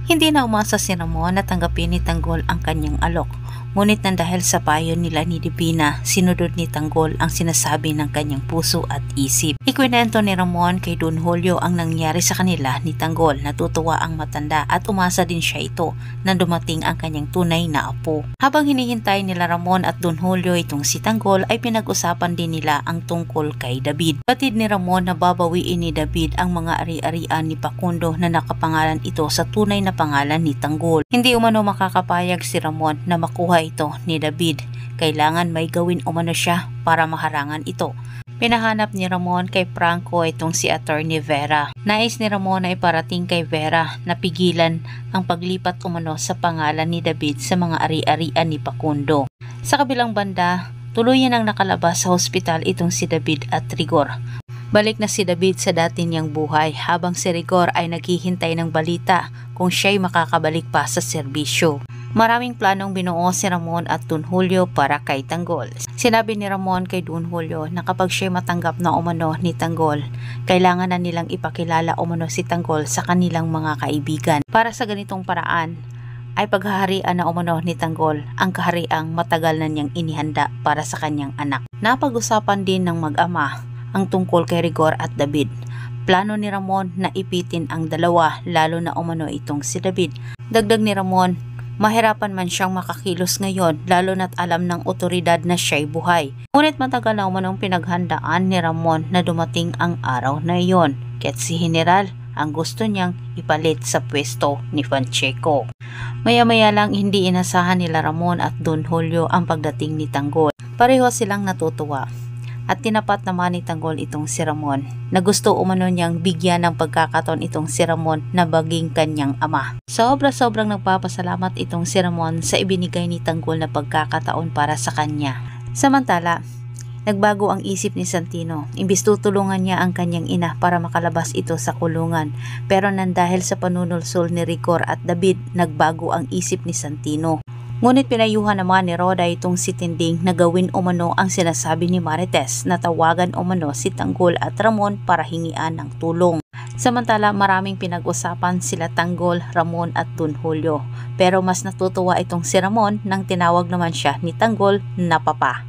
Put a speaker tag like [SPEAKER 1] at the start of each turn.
[SPEAKER 1] Hindi na umasa si Ramon na tanggapin ni Tanggol ang kanyang alok. Ngunit nang dahil sa payo nila ni Divina, sinunod ni Tanggol ang sinasabi ng kanyang puso at isip. Ikwinento ni Ramon kay Don Julio ang nangyari sa kanila ni Tanggol. Natutuwa ang matanda at umasa din siya ito nang dumating ang kanyang tunay na apo. Habang hinihintay nila Ramon at Don Julio itong si Tanggol ay pinag-usapan din nila ang tungkol kay David. Batid ni Ramon na babawiin ni David ang mga ari-arian ni Facundo na nakapangalan ito sa tunay na pangalan ni Tanggol. Hindi umano makakapayag si Ramon na makuha ito ni David. Kailangan may gawin umano siya para maharangan ito. Pinahanap ni Ramon kay Franco itong si Attorney Vera. Nais ni Ramon na iparating kay Vera na pigilan ang paglipat umano sa pangalan ni David sa mga ari-arian ni Facundo. Sa kabilang banda, tuluyan ang nakalabas sa hospital itong si David at Rigor. Balik na si David sa dati niyang buhay habang si Rigor ay naghihintay ng balita kung siya'y makakabalik pa sa serbisyo. Maraming planong binuo si Ramon at Don Julio para kay Tanggol. Sinabi ni Ramon kay Don Julio na kapag siya'y matanggap na umano ni Tanggol, kailangan na nilang ipakilala umano si Tanggol sa kanilang mga kaibigan. Para sa ganitong paraan, ay paghaharian na umano ni Tanggol ang kahariang matagal na niyang inihanda para sa kanyang anak. Napag-usapan din ng mag-ama ang tungkol kay Rigor at David. Plano ni Ramon na ipitin ang dalawa, lalo na umano itong si David. Dagdag ni Ramon, mahirapan man siyang makakilos ngayon, lalo na't alam ng otoridad na siya'y buhay. Ngunit matagal na umanong pinaghandaan ni Ramon na dumating ang araw na iyon, kaya't si General ang gusto niyang ipalit sa pwesto ni Pacheco. Maya-maya lang hindi inasahan nila Ramon at Don Julio ang pagdating ni Tanggol. Pareho silang natutuwa. At tinapat naman ni Tanggol itong si Ramon na gusto umano niyang bigyan ng pagkakataon itong si Ramon na maging kanyang ama. Sobra-sobrang nagpapasalamat itong si Ramon sa ibinigay ni Tanggol na pagkakataon para sa kanya. Samantala, nagbago ang isip ni Santino. Imbis tutulungan niya ang kanyang ina para makalabas ito sa kulungan. Pero nang dahil sa panunulsol ni Rigor at David, nagbago ang isip ni Santino. Ngunit pinayuhan naman ni Roda itong si Tinding na gawin umano ang sinasabi ni Marites na tawagan umano si Tanggol at Ramon para hingian ng tulong. Samantala maraming pinag-usapan sila Tanggol, Ramon at Don Julio. Pero mas natutuwa itong si Ramon nang tinawag naman siya ni Tanggol na papa.